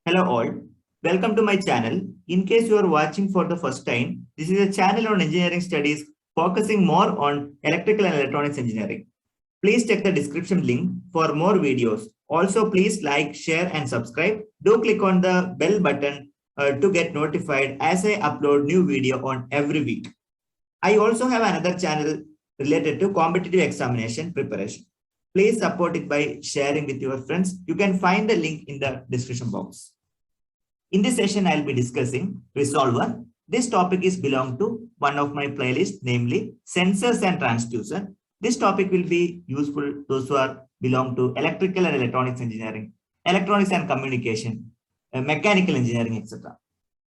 Hello all, welcome to my channel. In case you are watching for the first time, this is a channel on engineering studies focusing more on electrical and electronics engineering. Please check the description link for more videos. Also, please like, share and subscribe. Do click on the bell button to get notified as I upload new video on every week. I also have another channel related to competitive examination preparation. Please support it by sharing with your friends. You can find the link in the description box. In this session, I'll be discussing Resolver. This topic is belong to one of my playlists, namely Sensors and Transducer. This topic will be useful to those who are belong to electrical and electronics engineering, electronics and communication, mechanical engineering, etc.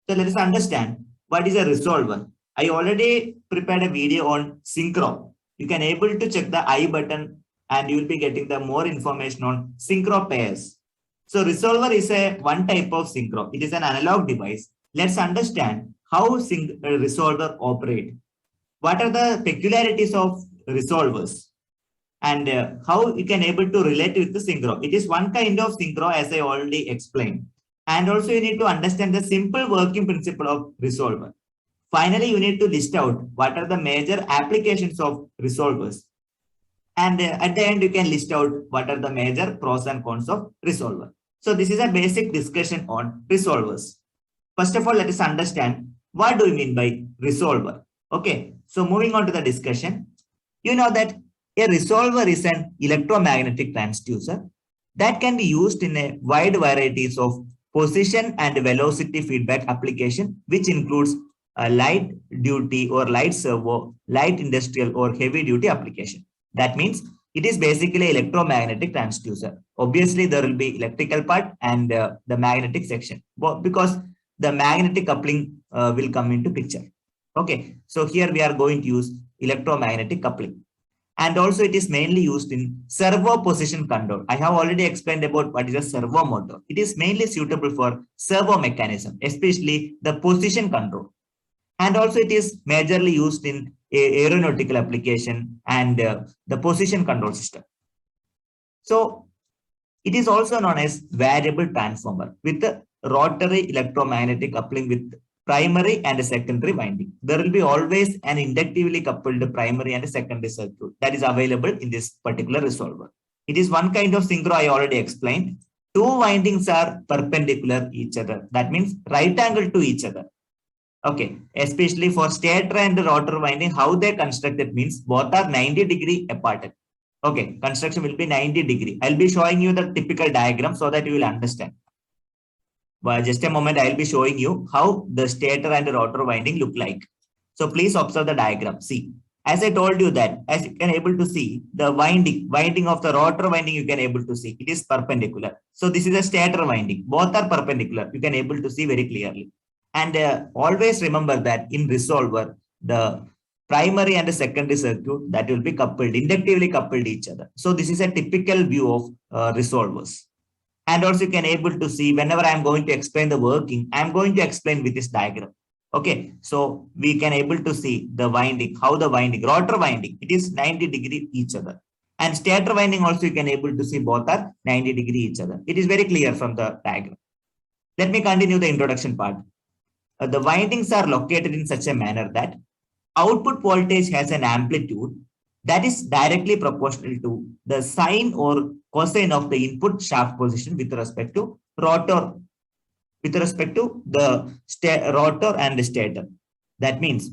So let us understand what is a resolver. I already prepared a video on synchro. You can able to check the I button and you will be getting the more information on synchro pairs. So resolver is a one type of synchro. It is an analog device. Let's understand how resolver operate. What are the peculiarities of resolvers and how you can able to relate with the synchro. It is one kind of synchro as I already explained. And also you need to understand the simple working principle of resolver. Finally, you need to list out what are the major applications of resolvers. And at the end, you can list out what are the major pros and cons of resolver. So this is a basic discussion on resolvers. First of all, let us understand what do we mean by resolver. Okay, so moving on to the discussion, you know that a resolver is an electromagnetic transducer that can be used in a wide varieties of position and velocity feedback application, which includes a light duty or light servo, light industrial or heavy duty application. That means it is basically electromagnetic transducer. Obviously, there will be electrical part and the magnetic section because the magnetic coupling will come into picture. Okay, so here we are going to use electromagnetic coupling. And also it is mainly used in servo position control. I have already explained about what is a servo motor. It is mainly suitable for servo mechanism, especially the position control. And also it is majorly used in aeronautical application and the position control system. So it is also known as variable transformer with the rotary electromagnetic coupling with primary and secondary winding. There will be always an inductively coupled primary and secondary circuit that is available in this particular resolver. It is one kind of synchro I already explained. Two windings are perpendicular each other. That means right angle to each other. Okay, especially for stator and rotor winding, how they constructed means both are 90-degree apart. Okay, construction will be 90-degree. I'll be showing you the typical diagram so that you will understand. But just a moment, I'll be showing you how the stator and the rotor winding look like. So please observe the diagram. See, as I told you that, as you can able to see, the winding of the rotor winding, you can able to see, it is perpendicular. So this is a stator winding. Both are perpendicular. You can able to see very clearly. And always remember that in resolver, the primary and the secondary circuit that will be coupled, inductively coupled each other. So this is a typical view of resolvers. And also you can able to see whenever I'm going to explain the working, I'm going to explain with this diagram. Okay, so we can able to see the winding, how the winding, rotor winding, it is 90-degree each other. And stator winding also you can able to see both are 90-degree each other. It is very clear from the diagram. Let me continue the introduction part. The windings are located in such a manner that output voltage has an amplitude that is directly proportional to the sine or cosine of the input shaft position with respect to rotor, with respect to the rotor and the stator. That means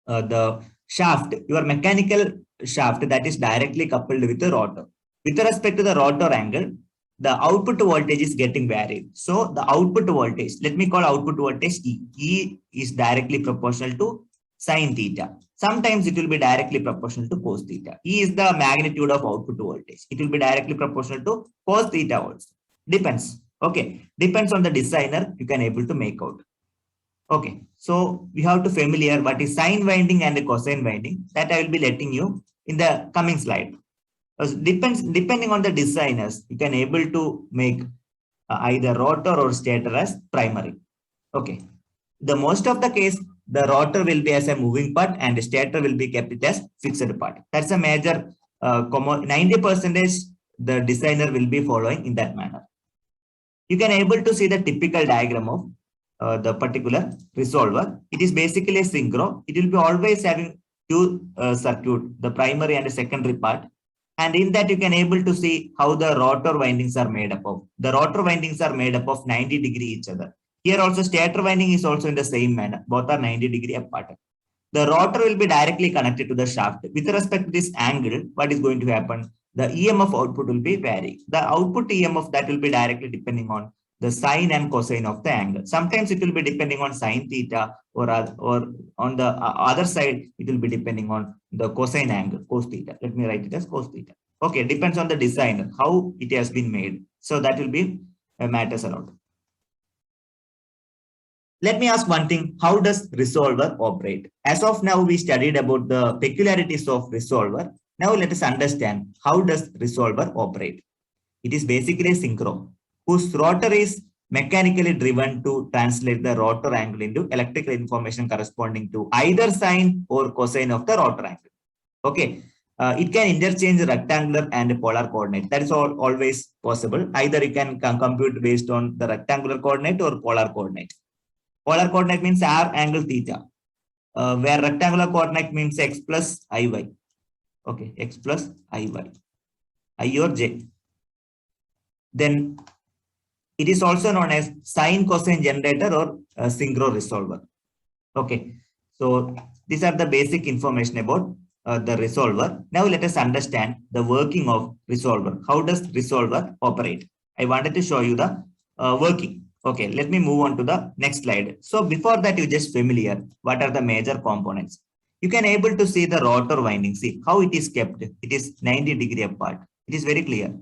the shaft, your mechanical shaft that is directly coupled with the rotor. With respect to the rotor angle, the output voltage is getting varied. So the output voltage, let me call output voltage E. E is directly proportional to sine theta. Sometimes it will be directly proportional to cos theta. E is the magnitude of output voltage. It will be directly proportional to cos theta also. Depends. Okay. Depends on the designer, you can able to make out. Okay. So we have to familiar what is sine winding and the cosine winding. That I will be letting you in the coming slide. Depending on the designers, you can able to make either rotor or stator as primary. Okay. The most of the case, the rotor will be as a moving part and the stator will be kept it as fixed part. That's a major 90% the designer will be following in that manner. You can able to see the typical diagram of the particular resolver. It is basically a synchro. It will be always having two circuit, the primary and the secondary part. And in that you can able to see how the rotor windings are made up of. The rotor windings are made up of 90-degree each other. Here also stator winding is also in the same manner. Both are 90-degree apart. The rotor will be directly connected to the shaft. With respect to this angle, what is going to happen? The EMF output will be vary. The output EMF that will be directly depending on the sine and cosine of the angle. Sometimes it will be depending on sine theta, or on the other side, it will be depending on the cosine angle, cos theta. Let me write it as cos theta. Okay, depends on the designer, how it has been made. So that will be matters a lot. Let me ask one thing, how does resolver operate? As of now, we studied about the peculiarities of resolver. Now let us understand, how does resolver operate? It is basically a synchro, whose rotor is mechanically driven to translate the rotor angle into electrical information corresponding to either sine or cosine of the rotor angle. Okay. It can interchange rectangular and polar coordinate. That is always possible. Either you can compute based on the rectangular coordinate or polar coordinate. Polar coordinate means r angle theta, where rectangular coordinate means x plus iy. Okay, x plus iy, I or j. Then it is also known as sine cosine generator or synchro resolver. Okay, so these are the basic information about the resolver. Now let us understand the working of resolver. How does resolver operate? I wanted to show you the working. Okay, let me move on to the next slide. So before that, you just familiar. What are the major components? You can able to see the rotor winding. See how it is kept. It is 90-degree apart. It is very clear.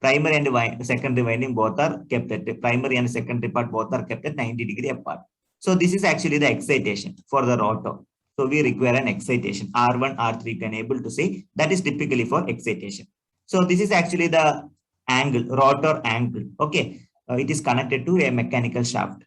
Primary and secondary winding both are kept at primary and secondary part both are kept at 90-degree apart. So this is actually the excitation for the rotor. So we require an excitation R1, R3 can able to see that is typically for excitation. So this is actually the angle, rotor angle. Okay. It is connected to a mechanical shaft.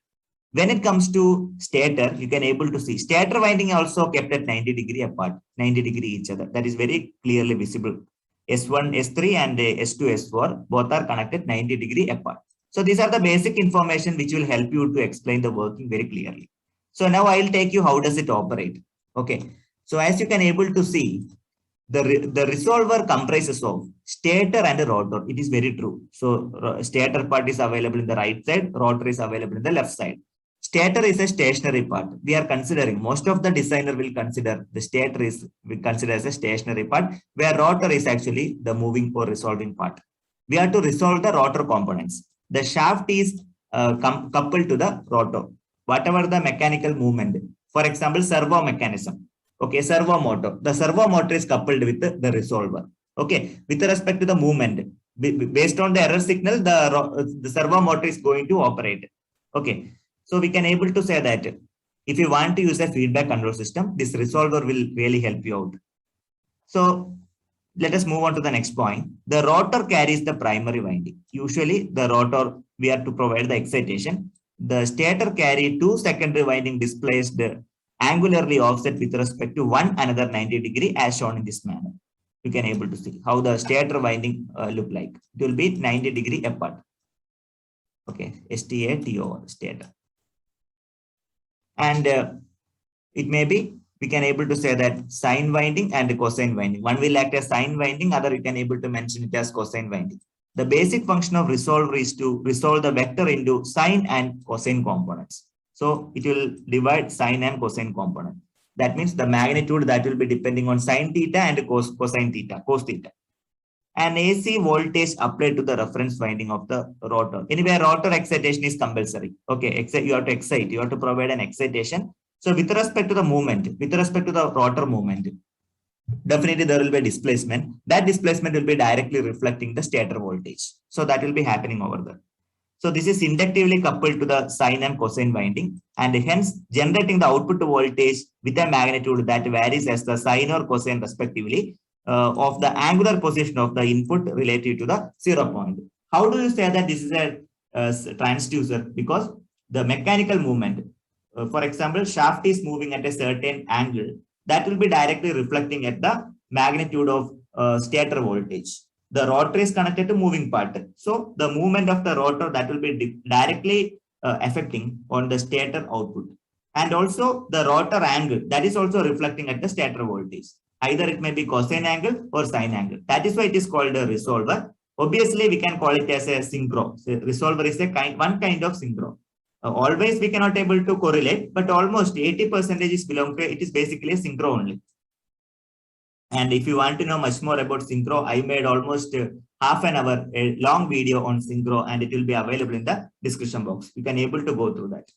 When it comes to stator, you can able to see stator winding also kept at 90-degree apart, 90-degree each other. That is very clearly visible. S1, S3 and S2, S4 both are connected 90-degree apart. So these are the basic information which will help you to explain the working very clearly. So now I will take you how does it operate. Okay. So as you can able to see, the resolver comprises of stator and a rotor. It is very true. So stator part is available in the right side, rotor is available in the left side. Stator is a stationary part. We are considering, most of the designer will consider the stator is we consider as a stationary part, where rotor is actually the moving or resolving part. We have to resolve the rotor components. The shaft is coupled to the rotor. Whatever the mechanical movement, for example, servo mechanism. Okay, servo motor. The servo motor is coupled with the resolver. Okay, with respect to the movement, based on the error signal, the servo motor is going to operate. Okay, so we can able to say that if you want to use a feedback control system, this resolver will really help you out. So let us move on to the next point. The rotor carries the primary winding. Usually the rotor, we have to provide the excitation. The stator carry two secondary winding displaced angularly offset with respect to one another 90-degree as shown in this manner. You can able to see how the stator winding look like. It will be 90-degree apart. Okay, STATO, stator. And it may be, we can able to say that sine winding and cosine winding. One will act as sine winding, other you can able to mention it as cosine winding. The basic function of resolver is to resolve the vector into sine and cosine components. So it will divide sine and cosine component. That means the magnitude that will be depending on sine theta and cosine theta, cos theta. An AC voltage applied to the reference winding of the rotor. Anyway, rotor excitation is compulsory. Okay, you have to excite, you have to provide an excitation. So with respect to the movement, with respect to the rotor movement, definitely there will be a displacement. That displacement will be directly reflecting the stator voltage. So that will be happening over there. So this is inductively coupled to the sine and cosine winding and hence generating the output voltage with a magnitude that varies as the sine or cosine respectively of the angular position of the input relative to the 0 point. How do you say that this is a transducer? Because the mechanical movement, for example, shaft is moving at a certain angle that will be directly reflecting at the magnitude of stator voltage. the rotor is connected to moving part. So the movement of the rotor that will be directly affecting on the stator output. And also the rotor angle that is also reflecting at the stator voltage. Either it may be cosine angle or sine angle. That is why it is called a resolver. Obviously, we can call it as a synchro. So resolver is one kind of synchro. Always we cannot able to correlate, but almost 80% is belong to it is basically a synchro only. And if you want to know much more about synchro, I made almost half an hour a long video on synchro, and it will be available in the description box. You can able to go through that.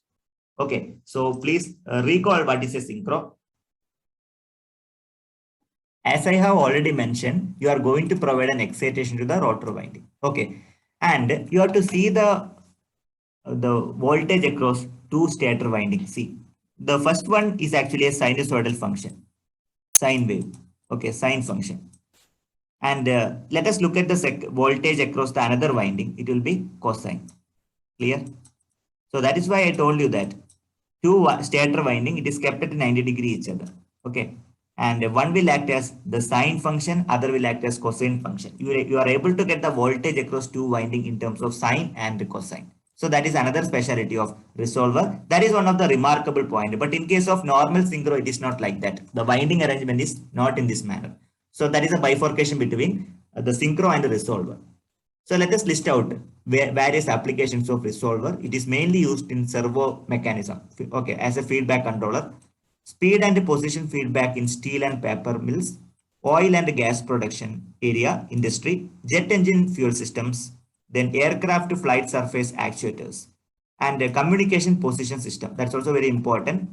Okay, so please recall what is a synchro. As I have already mentioned, you are going to provide an excitation to the rotor winding. Okay, and you have to see the voltage across two stator windings. See, the first one is actually a sinusoidal function, sine wave. Okay, sine function. And let us look at the voltage across the another winding. It will be cosine. Clear? So that is why I told you that two stator winding, it is kept at 90 degree each other. Okay. And one will act as the sine function, other will act as cosine function. You are able to get the voltage across two winding in terms of sine and cosine. So that is another speciality of resolver. That is one of the remarkable point. But in case of normal synchro, it is not like that. The winding arrangement is not in this manner. So that is a bifurcation between the synchro and the resolver. So let us list out various applications of resolver. It is mainly used in servo mechanism. Okay, as a feedback controller. Speed and position feedback in steel and paper mills, oil and gas production area, industry, jet engine fuel systems, then aircraft flight surface actuators, and a communication position system. That's also very important.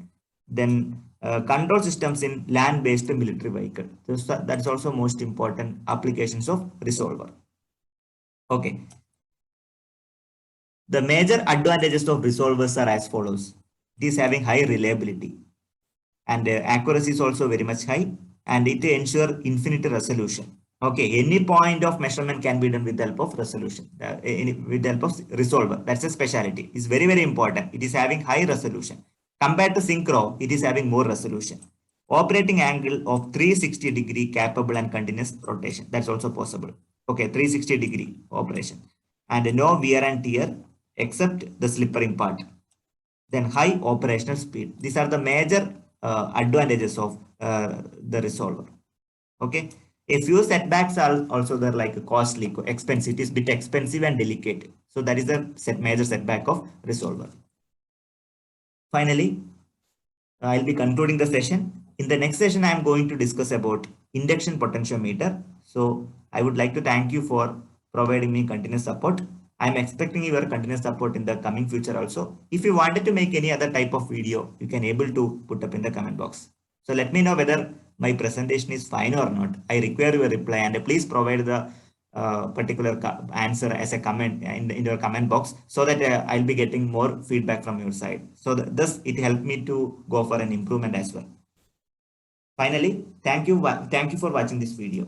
Then control systems in land-based military vehicle. So that's also most important applications of resolver. Okay. The major advantages of resolvers are as follows. It is having high reliability, and accuracy is also very much high, and it ensure infinite resolution. Okay, any point of measurement can be done with the help of resolution, with the help of resolver. That's a specialty. It's very, very important. It is having high resolution. Compared to synchro, it is having more resolution. Operating angle of 360 degree capable and continuous rotation. That's also possible. Okay, 360 degree operation. And no wear and tear except the slippering part. Then high operational speed. These are the major advantages of the resolver. Okay, a few setbacks are also there, like costly, expensive. It is bit expensive and delicate. So that is the major setback of resolver. Finally, I'll be concluding the session. In the next session, I am going to discuss about induction potentiometer. So I would like to thank you for providing me continuous support. I'm expecting your continuous support in the coming future also. If you wanted to make any other type of video, you can able to put up in the comment box. So let me know whether my presentation is fine or not. I require your reply, and please provide the particular answer as a comment in your comment box, so that I'll be getting more feedback from your side. So thus it helped me to go for an improvement as well. Finally, thank you for watching this video.